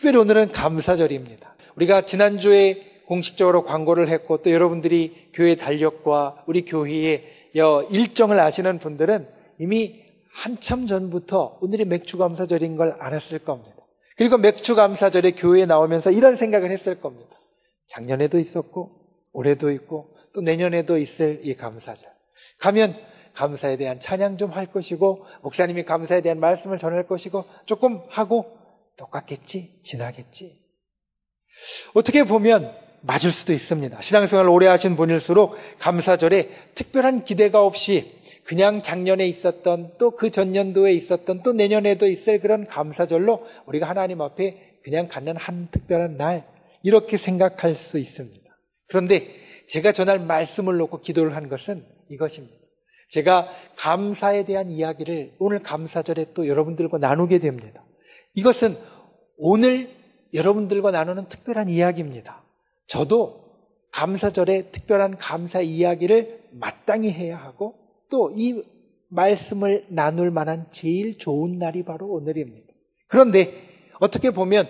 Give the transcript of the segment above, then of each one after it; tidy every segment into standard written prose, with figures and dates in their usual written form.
특별히 오늘은 감사절입니다. 우리가 지난주에 공식적으로 광고를 했고 또 여러분들이 교회 달력과 우리 교회의 일정을 아시는 분들은 이미 한참 전부터 오늘이 맥주감사절인 걸 알았을 겁니다. 그리고 맥주감사절에 교회에 나오면서 이런 생각을 했을 겁니다. 작년에도 있었고 올해도 있고 또 내년에도 있을 이 감사절. 가면 감사에 대한 찬양 좀 할 것이고 목사님이 감사에 대한 말씀을 전할 것이고 조금 하고 똑같겠지, 지나겠지. 어떻게 보면 맞을 수도 있습니다. 신앙생활을 오래 하신 분일수록 감사절에 특별한 기대가 없이 그냥 작년에 있었던 또 그 전년도에 있었던 또 내년에도 있을 그런 감사절로 우리가 하나님 앞에 그냥 갖는 한 특별한 날 이렇게 생각할 수 있습니다. 그런데 제가 전할 말씀을 놓고 기도를 한 것은 이것입니다. 제가 감사에 대한 이야기를 오늘 감사절에 또 여러분들과 나누게 됩니다. 이것은 오늘 여러분들과 나누는 특별한 이야기입니다. 저도 감사절에 특별한 감사 이야기를 마땅히 해야 하고 또 이 말씀을 나눌 만한 제일 좋은 날이 바로 오늘입니다. 그런데 어떻게 보면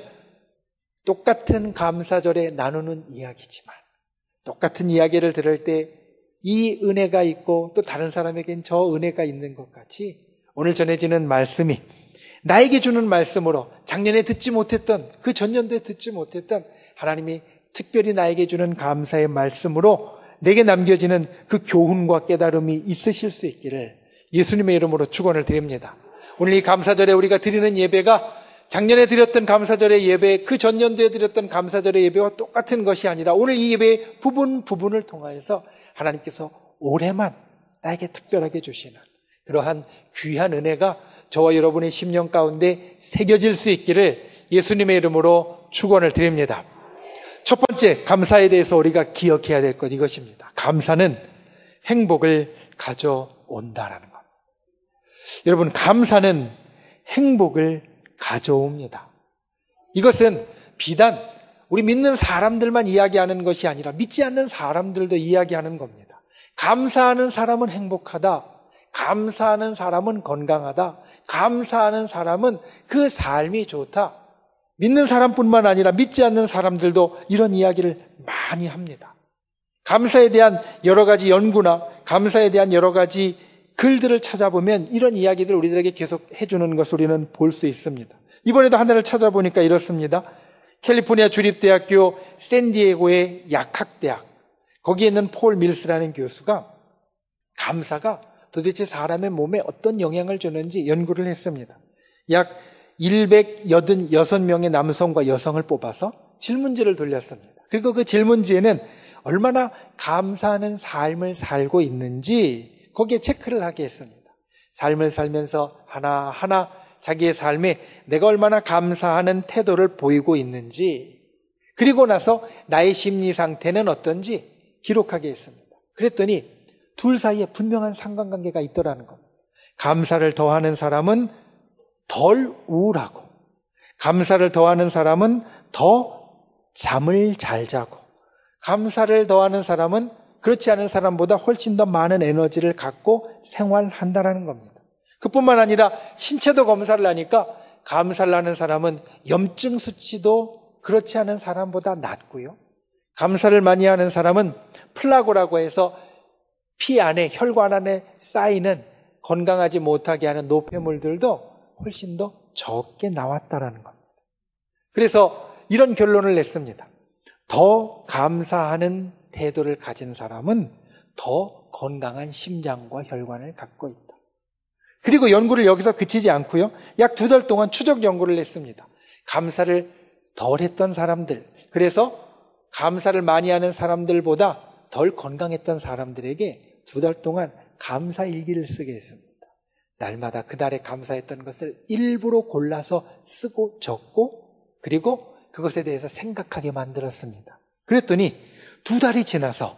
똑같은 감사절에 나누는 이야기지만 똑같은 이야기를 들을 때 이 은혜가 있고 또 다른 사람에겐 저 은혜가 있는 것 같이 오늘 전해지는 말씀이 나에게 주는 말씀으로 작년에 듣지 못했던 그 전년도에 듣지 못했던 하나님이 특별히 나에게 주는 감사의 말씀으로 내게 남겨지는 그 교훈과 깨달음이 있으실 수 있기를 예수님의 이름으로 축원을 드립니다. 오늘 이 감사절에 우리가 드리는 예배가 작년에 드렸던 감사절의 예배, 그 전년도에 드렸던 감사절의 예배와 똑같은 것이 아니라 오늘 이 예배의 부분을 통하여서 하나님께서 올해만 나에게 특별하게 주시는 그러한 귀한 은혜가 저와 여러분의 심령 가운데 새겨질 수 있기를 예수님의 이름으로 축원을 드립니다. 첫 번째 감사에 대해서 우리가 기억해야 될 것 이것입니다. 감사는 행복을 가져온다라는 것. 여러분, 감사는 행복을 가져옵니다. 이것은 비단 우리 믿는 사람들만 이야기하는 것이 아니라 믿지 않는 사람들도 이야기하는 겁니다. 감사하는 사람은 행복하다. 감사하는 사람은 건강하다. 감사하는 사람은 그 삶이 좋다. 믿는 사람뿐만 아니라 믿지 않는 사람들도 이런 이야기를 많이 합니다. 감사에 대한 여러 가지 연구나 감사에 대한 여러 가지 글들을 찾아보면 이런 이야기들을 우리들에게 계속 해주는 것을 우리는 볼 수 있습니다. 이번에도 하나를 찾아보니까 이렇습니다. 캘리포니아 주립대학교 샌디에고의 약학대학 거기에 있는 폴 밀스라는 교수가 감사가 도대체 사람의 몸에 어떤 영향을 주는지 연구를 했습니다. 약 186명의 남성과 여성을 뽑아서 질문지를 돌렸습니다. 그리고 그 질문지에는 얼마나 감사하는 삶을 살고 있는지 거기에 체크를 하게 했습니다. 삶을 살면서 하나하나 자기의 삶에 내가 얼마나 감사하는 태도를 보이고 있는지 그리고 나서 나의 심리 상태는 어떤지 기록하게 했습니다. 그랬더니 둘 사이에 분명한 상관관계가 있더라는 겁니다. 감사를 더하는 사람은 덜 우울하고 감사를 더하는 사람은 더 잠을 잘 자고 감사를 더하는 사람은 그렇지 않은 사람보다 훨씬 더 많은 에너지를 갖고 생활한다는 겁니다. 그뿐만 아니라 신체도 검사를 하니까 감사를 하는 사람은 염증 수치도 그렇지 않은 사람보다 낮고요. 감사를 많이 하는 사람은 플라고라고 해서 피 안에 혈관 안에 쌓이는 건강하지 못하게 하는 노폐물들도 훨씬 더 적게 나왔다라는 겁니다. 그래서 이런 결론을 냈습니다. 더 감사하는 태도를 가진 사람은 더 건강한 심장과 혈관을 갖고 있다. 그리고 연구를 여기서 그치지 않고요. 약 2달 동안 추적 연구를 했습니다. 감사를 덜 했던 사람들, 그래서 감사를 많이 하는 사람들보다 덜 건강했던 사람들에게 2달 동안 감사 일기를 쓰게 했습니다. 날마다 그달에 감사했던 것을 일부러 골라서 쓰고 적고 그리고 그것에 대해서 생각하게 만들었습니다. 그랬더니 2달이 지나서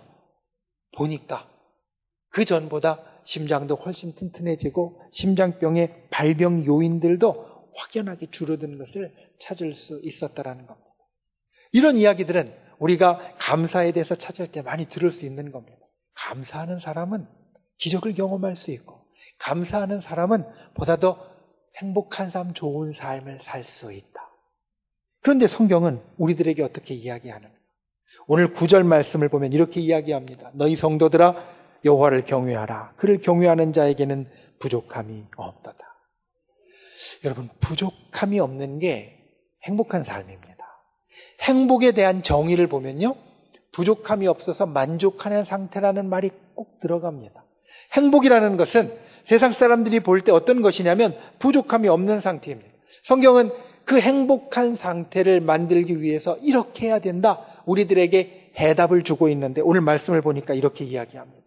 보니까 그 전보다 심장도 훨씬 튼튼해지고 심장병의 발병 요인들도 확연하게 줄어드는 것을 찾을 수 있었다는 겁니다. 이런 이야기들은 우리가 감사에 대해서 찾을 때 많이 들을 수 있는 겁니다. 감사하는 사람은 기적을 경험할 수 있고 감사하는 사람은 보다 더 행복한 삶, 좋은 삶을 살 수 있다. 그런데 성경은 우리들에게 어떻게 이야기하는? 오늘 9절 말씀을 보면 이렇게 이야기합니다. 너희 성도들아 여호와를 경외하라. 그를 경외하는 자에게는 부족함이 없도다. 여러분, 부족함이 없는 게 행복한 삶입니다. 행복에 대한 정의를 보면요, 부족함이 없어서 만족하는 상태라는 말이 꼭 들어갑니다. 행복이라는 것은 세상 사람들이 볼 때 어떤 것이냐면 부족함이 없는 상태입니다. 성경은 그 행복한 상태를 만들기 위해서 이렇게 해야 된다, 우리들에게 해답을 주고 있는데, 오늘 말씀을 보니까 이렇게 이야기합니다.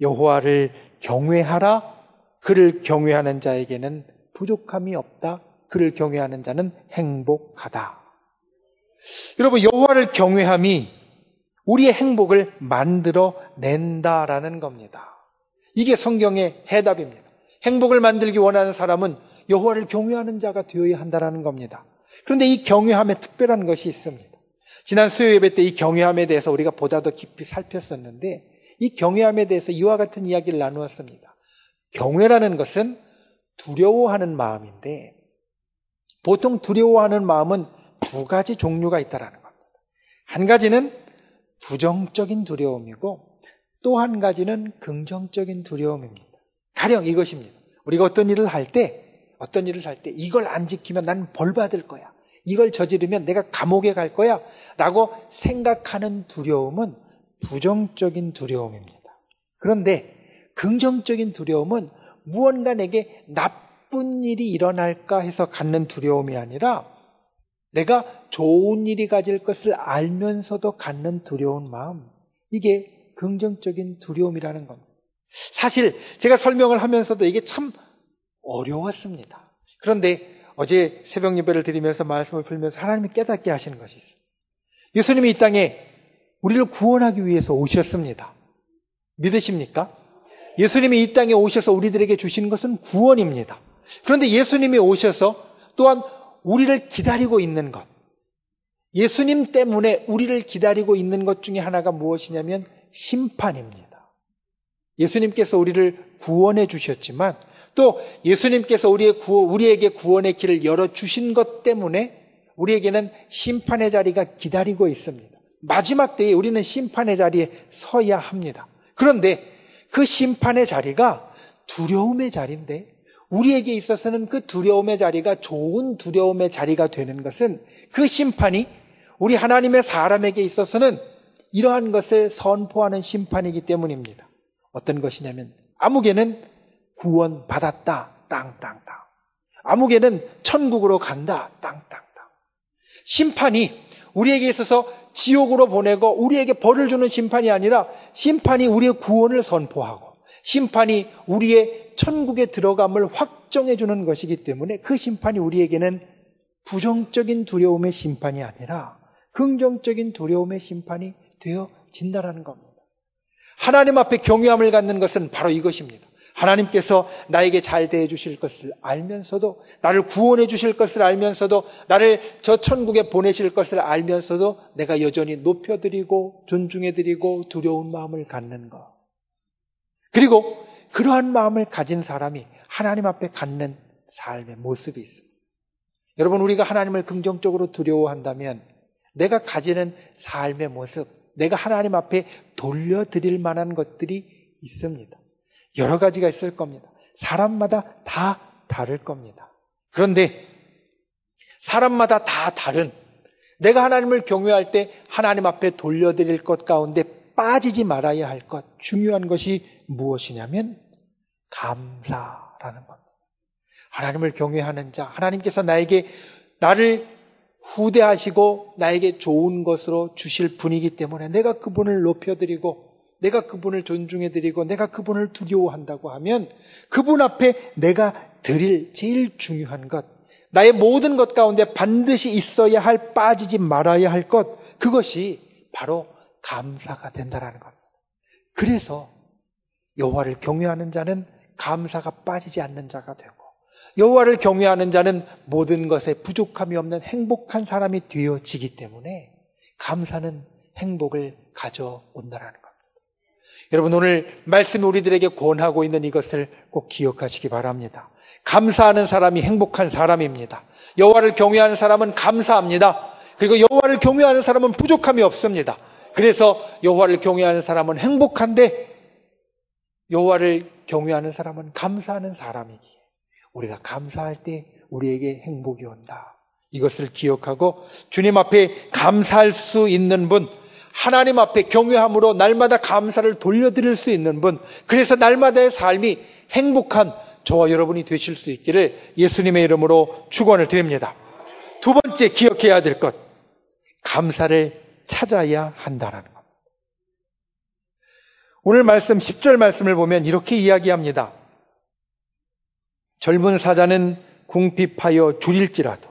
여호와를 경외하라. 그를 경외하는 자에게는 부족함이 없다. 그를 경외하는 자는 행복하다. 여러분, 여호와를 경외함이 우리의 행복을 만들어낸다라는 겁니다. 이게 성경의 해답입니다. 행복을 만들기 원하는 사람은 여호와를 경외하는 자가 되어야 한다는 겁니다. 그런데 이 경외함에 특별한 것이 있습니다. 지난 수요 예배 때 이 경외함에 대해서 우리가 보다 더 깊이 살폈었는데, 이 경외함에 대해서 이와 같은 이야기를 나누었습니다. 경외라는 것은 두려워하는 마음인데, 보통 두려워하는 마음은 두 가지 종류가 있다는 겁니다. 한 가지는 부정적인 두려움이고 또 한 가지는 긍정적인 두려움입니다. 가령 이것입니다. 우리가 어떤 일을 할 때 이걸 안 지키면 난 벌 받을 거야, 이걸 저지르면 내가 감옥에 갈 거야 라고 생각하는 두려움은 부정적인 두려움입니다. 그런데 긍정적인 두려움은 무언가 내게 나쁜 일이 일어날까 해서 갖는 두려움이 아니라 내가 좋은 일이 가질 것을 알면서도 갖는 두려운 마음, 이게 긍정적인 두려움이라는 겁니다. 사실 제가 설명을 하면서도 이게 참 어려웠습니다. 그런데 어제 새벽 예배를 드리면서 말씀을 풀면서 하나님이 깨닫게 하시는 것이 있어요. 예수님이 이 땅에 우리를 구원하기 위해서 오셨습니다. 믿으십니까? 예수님이 이 땅에 오셔서 우리들에게 주시는 것은 구원입니다. 그런데 예수님이 오셔서 또한 우리를 기다리고 있는 것, 예수님 때문에 우리를 기다리고 있는 것 중에 하나가 무엇이냐면 심판입니다. 예수님께서 우리를 구원해 주셨지만 또 예수님께서 우리에게 구원의 길을 열어주신 것 때문에 우리에게는 심판의 자리가 기다리고 있습니다. 마지막 때에 우리는 심판의 자리에 서야 합니다. 그런데 그 심판의 자리가 두려움의 자리인데, 우리에게 있어서는 그 두려움의 자리가 좋은 두려움의 자리가 되는 것은 그 심판이 우리 하나님의 사람에게 있어서는 이러한 것을 선포하는 심판이기 때문입니다. 어떤 것이냐면, 아무개는 구원받았다, 땅땅땅. 아무개는 천국으로 간다, 땅땅땅. 심판이 우리에게 있어서 지옥으로 보내고 우리에게 벌을 주는 심판이 아니라 심판이 우리의 구원을 선포하고 심판이 우리의 천국에 들어감을 확정해 주는 것이기 때문에 그 심판이 우리에게는 부정적인 두려움의 심판이 아니라 긍정적인 두려움의 심판이 되어진다는 겁니다. 하나님 앞에 경외함을 갖는 것은 바로 이것입니다. 하나님께서 나에게 잘 대해 주실 것을 알면서도, 나를 구원해 주실 것을 알면서도, 나를 저 천국에 보내실 것을 알면서도 내가 여전히 높여드리고 존중해드리고 두려운 마음을 갖는 것. 그리고 그러한 마음을 가진 사람이 하나님 앞에 갖는 삶의 모습이 있습니다. 여러분, 우리가 하나님을 긍정적으로 두려워한다면 내가 가지는 삶의 모습, 내가 하나님 앞에 돌려드릴 만한 것들이 있습니다. 여러 가지가 있을 겁니다. 사람마다 다 다를 겁니다. 그런데 사람마다 다 다른, 내가 하나님을 경외할 때 하나님 앞에 돌려드릴 것 가운데 빠지지 말아야 할 것, 중요한 것이 무엇이냐면 감사라는 겁니다. 하나님을 경외하는 자, 하나님께서 나를 후대하시고 나에게 좋은 것으로 주실 분이기 때문에 내가 그분을 높여드리고 내가 그분을 존중해드리고 내가 그분을 두려워한다고 하면 그분 앞에 내가 드릴 제일 중요한 것, 나의 모든 것 가운데 반드시 있어야 할, 빠지지 말아야 할 것, 그것이 바로 감사가 된다는 겁니다. 그래서 여호와를 경외하는 자는 감사가 빠지지 않는 자가 되고, 여호와를 경외하는 자는 모든 것에 부족함이 없는 행복한 사람이 되어지기 때문에 감사는 행복을 가져온다는 겁니다. 여러분, 오늘 말씀이 우리들에게 권하고 있는 이것을 꼭 기억하시기 바랍니다. 감사하는 사람이 행복한 사람입니다. 여호와를 경외하는 사람은 감사합니다. 그리고 여호와를 경외하는 사람은 부족함이 없습니다. 그래서 여호와를 경외하는 사람은 행복한데 여호와를 경외하는 사람은 감사하는 사람이기에 우리가 감사할 때 우리에게 행복이 온다. 이것을 기억하고 주님 앞에 감사할 수 있는 분, 하나님 앞에 경외함으로 날마다 감사를 돌려드릴 수 있는 분, 그래서 날마다의 삶이 행복한 저와 여러분이 되실 수 있기를 예수님의 이름으로 축원을 드립니다. 두 번째 기억해야 될 것, 감사를 찾아야 한다는 것. 오늘 말씀 10절 말씀을 보면 이렇게 이야기합니다. 젊은 사자는 궁핍하여 줄일지라도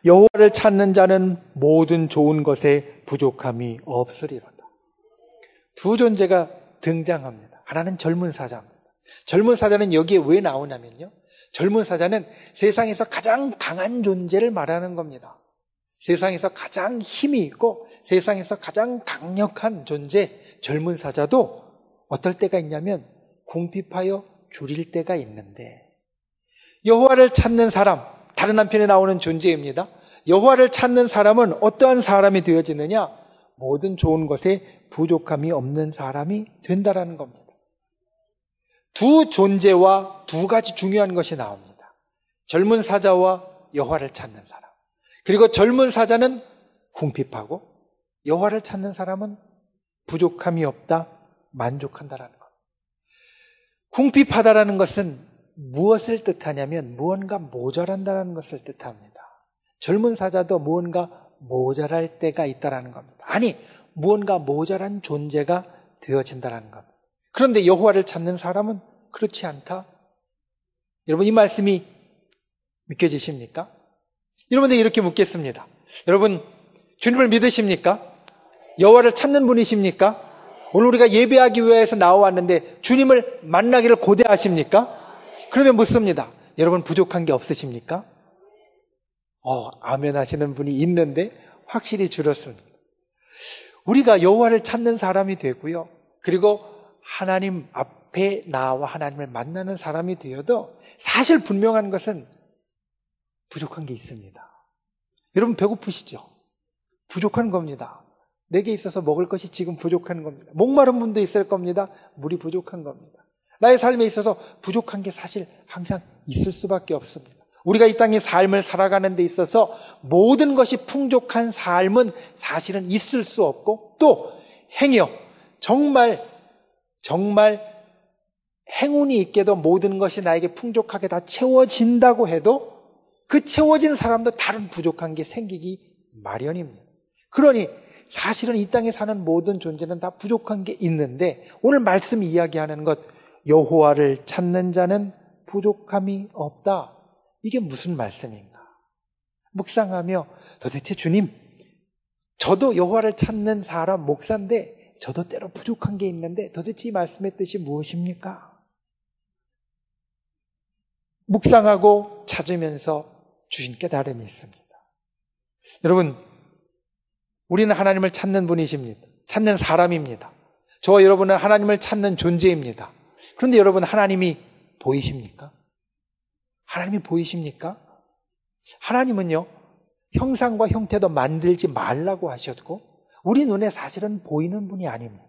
여호와를 찾는 자는 모든 좋은 것에 부족함이 없으리로다. 두 존재가 등장합니다. 하나는 젊은 사자입니다. 젊은 사자는 여기에 왜 나오냐면요, 젊은 사자는 세상에서 가장 강한 존재를 말하는 겁니다. 세상에서 가장 힘이 있고 세상에서 가장 강력한 존재, 젊은 사자도 어떨 때가 있냐면 궁핍하여 줄일 때가 있는데, 여호와를 찾는 사람, 다른 한편에 나오는 존재입니다. 여호와를 찾는 사람은 어떠한 사람이 되어지느냐? 모든 좋은 것에 부족함이 없는 사람이 된다라는 겁니다. 두 존재와 두 가지 중요한 것이 나옵니다. 젊은 사자와 여호와를 찾는 사람. 그리고 젊은 사자는 궁핍하고 여호와를 찾는 사람은 부족함이 없다, 만족한다라는 것. 궁핍하다라는 것은 무엇을 뜻하냐면 무언가 모자란다라는 것을 뜻합니다. 젊은 사자도 무언가 모자랄 때가 있다라는 겁니다. 아니, 무언가 모자란 존재가 되어진다라는 겁니다. 그런데 여호와를 찾는 사람은 그렇지 않다. 여러분, 이 말씀이 믿겨지십니까? 여러분들 이렇게 묻겠습니다. 여러분, 주님을 믿으십니까? 여호와를 찾는 분이십니까? 오늘 우리가 예배하기 위해서 나와왔는데 주님을 만나기를 고대하십니까? 그러면 묻습니다. 여러분, 부족한 게 없으십니까? 아멘 하시는 분이 있는데 확실히 줄었습니다. 우리가 여호와를 찾는 사람이 되고요, 그리고 하나님 앞에 나와 하나님을 만나는 사람이 되어도 사실 분명한 것은 부족한 게 있습니다. 여러분, 배고프시죠? 부족한 겁니다. 내게 있어서 먹을 것이 지금 부족한 겁니다. 목마른 분도 있을 겁니다. 물이 부족한 겁니다. 나의 삶에 있어서 부족한 게 사실 항상 있을 수밖에 없습니다. 우리가 이 땅의 삶을 살아가는 데 있어서 모든 것이 풍족한 삶은 사실은 있을 수 없고, 또 행여 정말 행운이 있게도 모든 것이 나에게 풍족하게 다 채워진다고 해도 그 채워진 사람도 다른 부족한 게 생기기 마련입니다. 그러니 사실은 이 땅에 사는 모든 존재는 다 부족한 게 있는데, 오늘 말씀이 이야기하는 것, 여호와를 찾는 자는 부족함이 없다. 이게 무슨 말씀인가? 묵상하며 도대체 주님, 저도 여호와를 찾는 사람 목사인데 저도 때로 부족한 게 있는데 도대체 이 말씀의 뜻이 무엇입니까? 묵상하고 찾으면서 주신 깨달음이 있습니다. 여러분, 우리는 하나님을 찾는 분이십니다. 찾는 사람입니다. 저와 여러분은 하나님을 찾는 존재입니다. 그런데 여러분, 하나님이 보이십니까? 하나님이 보이십니까? 하나님은요, 형상과 형태도 만들지 말라고 하셨고 우리 눈에 사실은 보이는 분이 아닙니다.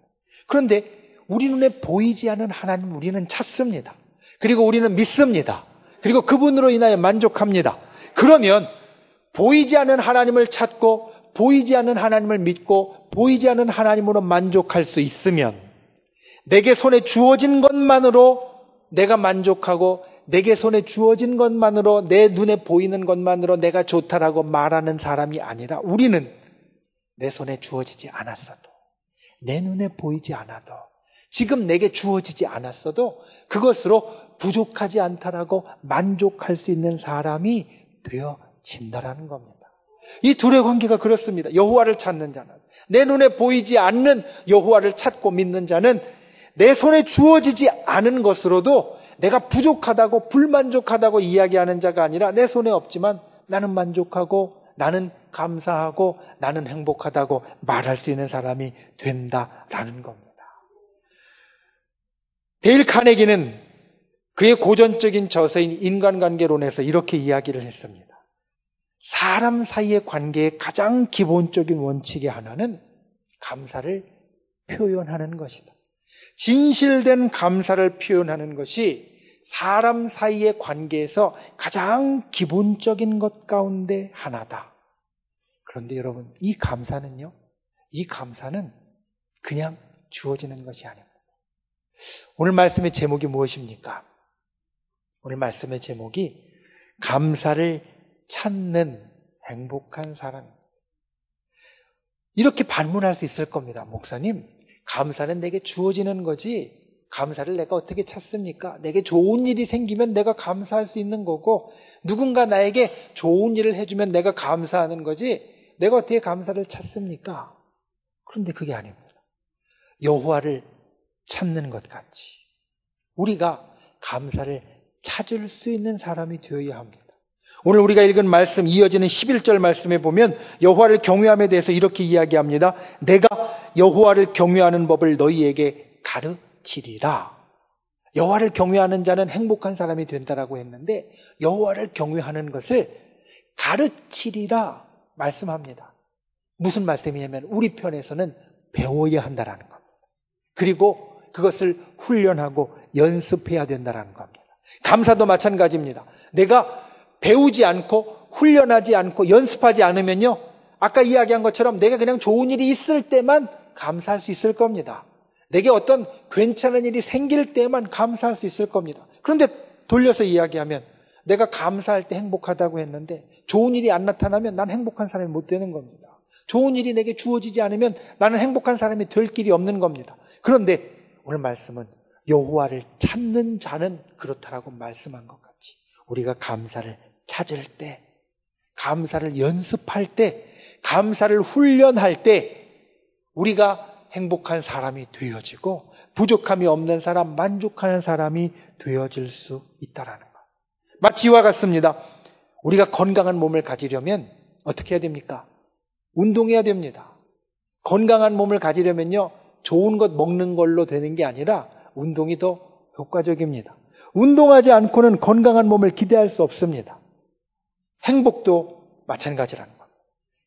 그런데 우리 눈에 보이지 않은 하나님 우리는 찾습니다. 그리고 우리는 믿습니다. 그리고 그분으로 인하여 만족합니다. 그러면 보이지 않는 하나님을 찾고 보이지 않는 하나님을 믿고 보이지 않는 하나님으로 만족할 수 있으면 내게 손에 주어진 것만으로 내가 만족하고 내게 손에 주어진 것만으로, 내 눈에 보이는 것만으로 내가 좋다라고 말하는 사람이 아니라, 우리는 내 손에 주어지지 않았어도, 내 눈에 보이지 않아도, 지금 내게 주어지지 않았어도 그것으로 부족하지 않다라고 만족할 수 있는 사람이 되어진다라는 겁니다. 이 둘의 관계가 그렇습니다. 여호와를 찾는 자는, 내 눈에 보이지 않는 여호와를 찾고 믿는 자는 내 손에 주어지지 않은 것으로도 내가 부족하다고 불만족하다고 이야기하는 자가 아니라, 내 손에 없지만 나는 만족하고 나는 감사하고 나는 행복하다고 말할 수 있는 사람이 된다라는 겁니다. 데일 카네기는 그의 고전적인 저서인 인간관계론에서 이렇게 이야기를 했습니다. 사람 사이의 관계의 가장 기본적인 원칙의 하나는 감사를 표현하는 것이다. 진실된 감사를 표현하는 것이 사람 사이의 관계에서 가장 기본적인 것 가운데 하나다. 그런데 여러분, 이 감사는 그냥 주어지는 것이 아닙니다. 오늘 말씀의 제목이 무엇입니까? 오늘 말씀의 제목이 감사를 찾는 행복한 사람. 이렇게 반문할 수 있을 겁니다. 목사님, 감사는 내게 주어지는 거지 감사를 내가 어떻게 찾습니까? 내게 좋은 일이 생기면 내가 감사할 수 있는 거고 누군가 나에게 좋은 일을 해주면 내가 감사하는 거지 내가 어떻게 감사를 찾습니까? 그런데 그게 아닙니다. 여호와를 찾는 것 같이 우리가 감사를 찾을 수 있는 사람이 되어야 합니다. 오늘 우리가 읽은 말씀, 이어지는 11절 말씀에 보면 여호와를 경외함에 대해서 이렇게 이야기합니다. 내가 여호와를 경외하는 법을 너희에게 가르치리라. 여호와를 경외하는 자는 행복한 사람이 된다라고 했는데 여호와를 경외하는 것을 가르치리라 말씀합니다. 무슨 말씀이냐면 우리 편에서는 배워야 한다라는 겁니다. 그리고 그것을 훈련하고 연습해야 된다라는 겁니다. 감사도 마찬가지입니다. 내가 배우지 않고 훈련하지 않고 연습하지 않으면요, 아까 이야기한 것처럼 내가 그냥 좋은 일이 있을 때만 감사할 수 있을 겁니다. 내게 어떤 괜찮은 일이 생길 때만 감사할 수 있을 겁니다. 그런데 돌려서 이야기하면 내가 감사할 때 행복하다고 했는데 좋은 일이 안 나타나면 난 행복한 사람이 못 되는 겁니다. 좋은 일이 내게 주어지지 않으면 나는 행복한 사람이 될 길이 없는 겁니다. 그런데 오늘 말씀은 여호와를 찾는 자는 그렇다라고 말씀한 것 같이 우리가 감사를 찾을 때, 감사를 연습할 때, 감사를 훈련할 때 우리가 행복한 사람이 되어지고 부족함이 없는 사람, 만족하는 사람이 되어질 수 있다라는 것. 마치 이와 같습니다. 우리가 건강한 몸을 가지려면 어떻게 해야 됩니까? 운동해야 됩니다. 건강한 몸을 가지려면요, 좋은 것 먹는 걸로 되는 게 아니라 운동이 더 효과적입니다. 운동하지 않고는 건강한 몸을 기대할 수 없습니다. 행복도 마찬가지라는 겁니다.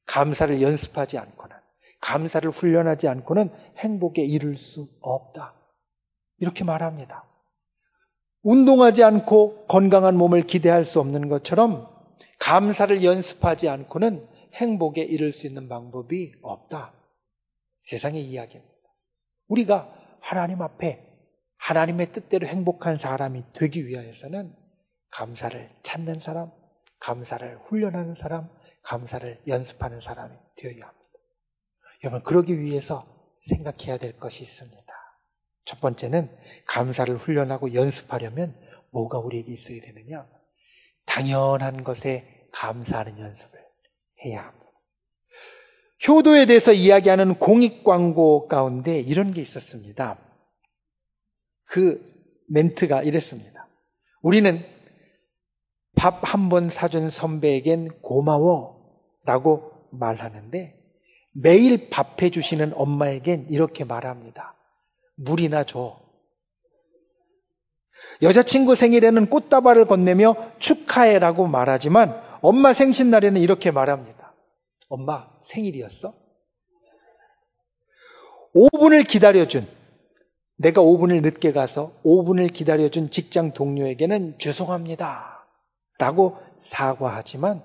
감사를 연습하지 않고는, 감사를 훈련하지 않고는 행복에 이를 수 없다. 이렇게 말합니다. 운동하지 않고 건강한 몸을 기대할 수 없는 것처럼 감사를 연습하지 않고는 행복에 이를 수 있는 방법이 없다. 세상의 이야기입니다. 우리가 하나님 앞에 하나님의 뜻대로 행복한 사람이 되기 위해서는 감사를 찾는 사람, 감사를 훈련하는 사람, 감사를 연습하는 사람이 되어야 합니다. 여러분, 그러기 위해서 생각해야 될 것이 있습니다. 첫 번째는 감사를 훈련하고 연습하려면 뭐가 우리에게 있어야 되느냐? 당연한 것에 감사하는 연습을 해야 합니다. 효도에 대해서 이야기하는 공익 광고 가운데 이런 게 있었습니다. 그 멘트가 이랬습니다. 우리는 밥 한 번 사준 선배에겐 고마워 라고 말하는데 매일 밥 해주시는 엄마에겐 이렇게 말합니다. 물이나 줘. 여자친구 생일에는 꽃다발을 건네며 축하해라고 말하지만 엄마 생신날에는 이렇게 말합니다. 엄마 생일이었어? 5분을 기다려준, 내가 5분을 늦게 가서 5분을 기다려준 직장 동료에게는 죄송합니다 라고 사과하지만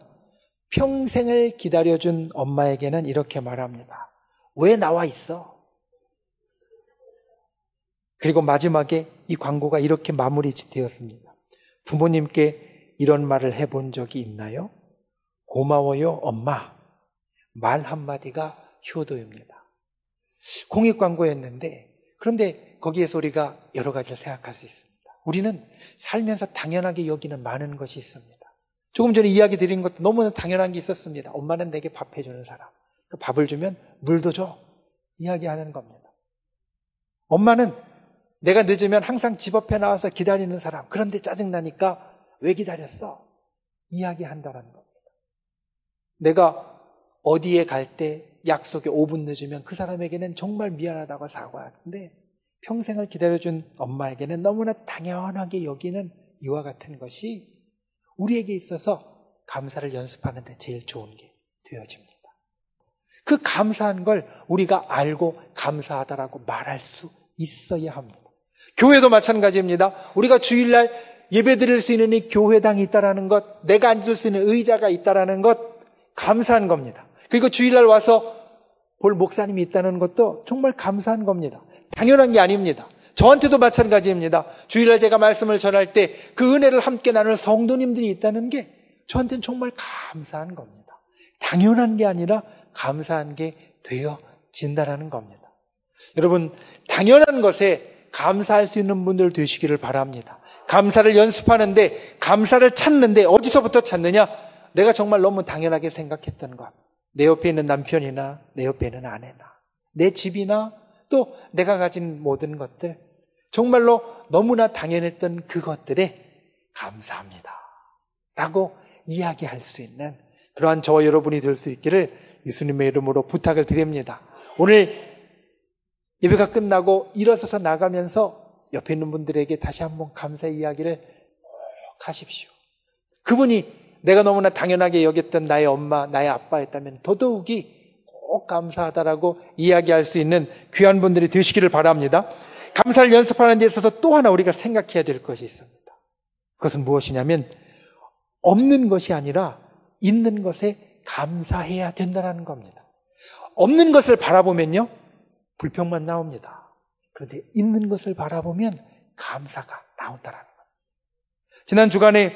평생을 기다려준 엄마에게는 이렇게 말합니다. 왜 나와 있어? 그리고 마지막에 이 광고가 이렇게 마무리 되었습니다. 부모님께 이런 말을 해본 적이 있나요? 고마워요 엄마. 말 한마디가 효도입니다. 공익 광고였는데 그런데 거기에서 우리가 여러 가지를 생각할 수 있습니다. 우리는 살면서 당연하게 여기는 많은 것이 있습니다. 조금 전에 이야기 드린 것도 너무나 당연한 게 있었습니다. 엄마는 내게 밥 해주는 사람. 밥을 주면 물도 줘. 이야기하는 겁니다. 엄마는 내가 늦으면 항상 집 앞에 나와서 기다리는 사람. 그런데 짜증나니까 왜 기다렸어? 이야기한다는 겁니다. 내가 어디에 갈 때 약속에 5분 늦으면 그 사람에게는 정말 미안하다고 사과하는데 평생을 기다려준 엄마에게는 너무나 당연하게 여기는 이와 같은 것이 우리에게 있어서 감사를 연습하는 데 제일 좋은 게 되어집니다. 그 감사한 걸 우리가 알고 감사하다라고 말할 수 있어야 합니다. 교회도 마찬가지입니다. 우리가 주일날 예배 드릴 수 있는 이 교회당이 있다라는 것, 내가 앉을 수 있는 의자가 있다라는 것, 감사한 겁니다. 그리고 주일날 와서 볼 목사님이 있다는 것도 정말 감사한 겁니다. 당연한 게 아닙니다. 저한테도 마찬가지입니다. 주일날 제가 말씀을 전할 때 그 은혜를 함께 나눌 성도님들이 있다는 게 저한테는 정말 감사한 겁니다. 당연한 게 아니라 감사한 게 되어진다는 겁니다. 여러분, 당연한 것에 감사할 수 있는 분들 되시기를 바랍니다. 감사를 연습하는데, 감사를 찾는데 어디서부터 찾느냐? 내가 정말 너무 당연하게 생각했던 것, 내 옆에 있는 남편이나 내 옆에 있는 아내나 내 집이나 또 내가 가진 모든 것들, 정말로 너무나 당연했던 그것들에 감사합니다 라고 이야기할 수 있는 그러한 저와 여러분이 될 수 있기를 예수님의 이름으로 부탁을 드립니다. 오늘 예배가 끝나고 일어서서 나가면서 옆에 있는 분들에게 다시 한번 감사의 이야기를 꼭 하십시오. 그분이 내가 너무나 당연하게 여겼던 나의 엄마, 나의 아빠였다면 더더욱이 꼭 감사하다라고 이야기할 수 있는 귀한 분들이 되시기를 바랍니다. 감사를 연습하는 데 있어서 또 하나 우리가 생각해야 될 것이 있습니다. 그것은 무엇이냐면 없는 것이 아니라 있는 것에 감사해야 된다는 겁니다. 없는 것을 바라보면요, 불평만 나옵니다. 그런데 있는 것을 바라보면 감사가 나온다는 겁니다. 지난 주간에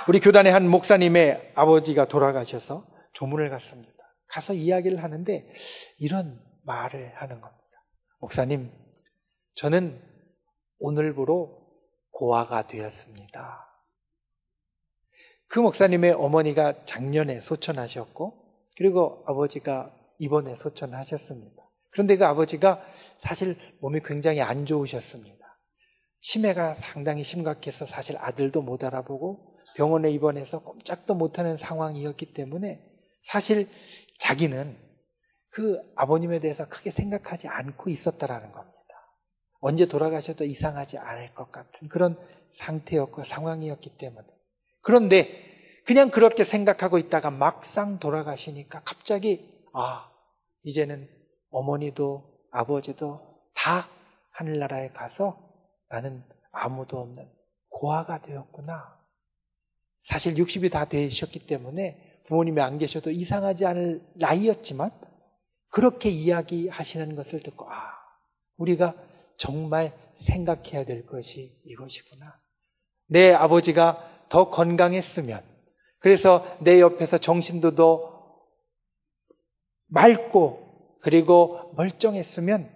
우리 교단의 한 목사님의 아버지가 돌아가셔서 조문을 갔습니다. 가서 이야기를 하는데 이런 말을 하는 겁니다. 목사님, 저는 오늘부로 고아가 되었습니다. 그 목사님의 어머니가 작년에 소천하셨고, 그리고 아버지가 이번에 소천하셨습니다. 그런데 그 아버지가 사실 몸이 굉장히 안 좋으셨습니다. 치매가 상당히 심각해서 사실 아들도 못 알아보고 병원에 입원해서 꼼짝도 못하는 상황이었기 때문에 사실 자기는 그 아버님에 대해서 크게 생각하지 않고 있었다라는 겁니다. 언제 돌아가셔도 이상하지 않을 것 같은 그런 상태였고 상황이었기 때문에. 그런데 그냥 그렇게 생각하고 있다가 막상 돌아가시니까 갑자기 이제는 어머니도 아버지도 다 하늘나라에 가서 나는 아무도 없는 고아가 되었구나. 사실 60이 다 되셨기 때문에 부모님이 안 계셔도 이상하지 않을 나이였지만 그렇게 이야기하시는 것을 듣고 우리가 정말 생각해야 될 것이 이것이구나. 내 아버지가 더 건강했으면, 그래서 내 옆에서 정신도 더 맑고 그리고 멀쩡했으면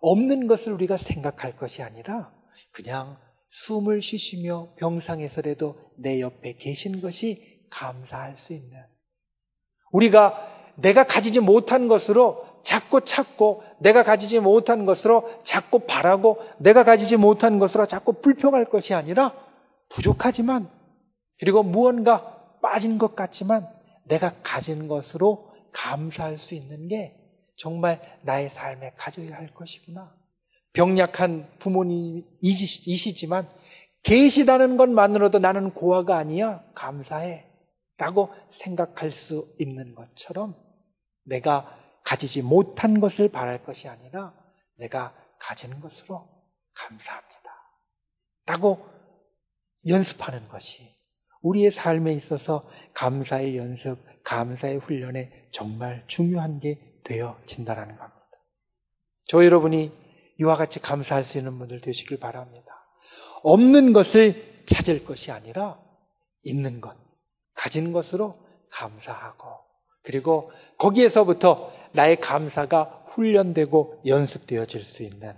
없는 것을 우리가 생각할 것이 아니라 그냥 숨을 쉬시며 병상에서라도 내 옆에 계신 것이 감사할 수 있는, 우리가 내가 가지지 못한 것으로 자꾸 찾고, 내가 가지지 못한 것으로 자꾸 바라고, 내가 가지지 못한 것으로 자꾸 불평할 것이 아니라 부족하지만, 그리고 무언가 빠진 것 같지만 내가 가진 것으로 감사할 수 있는 게 정말 나의 삶에 가져야 할 것이구나. 병약한 부모님이시지만 계시다는 것만으로도 나는 고아가 아니야, 감사해 라고 생각할 수 있는 것처럼 내가 가지지 못한 것을 바랄 것이 아니라 내가 가진 것으로 감사합니다 라고 연습하는 것이 우리의 삶에 있어서 감사의 연습, 감사의 훈련에 정말 중요한 게 되어진다는 겁니다. 저 여러분이 이와 같이 감사할 수 있는 분들 되시길 바랍니다. 없는 것을 찾을 것이 아니라 있는 것, 가진 것으로 감사하고, 그리고 거기에서부터 나의 감사가 훈련되고 연습되어질 수 있는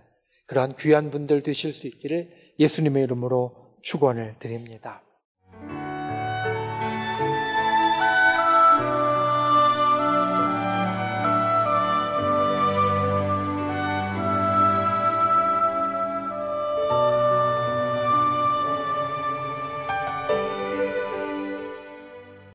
그러한 귀한 분들 되실 수 있기를 예수님의 이름으로 축원을 드립니다.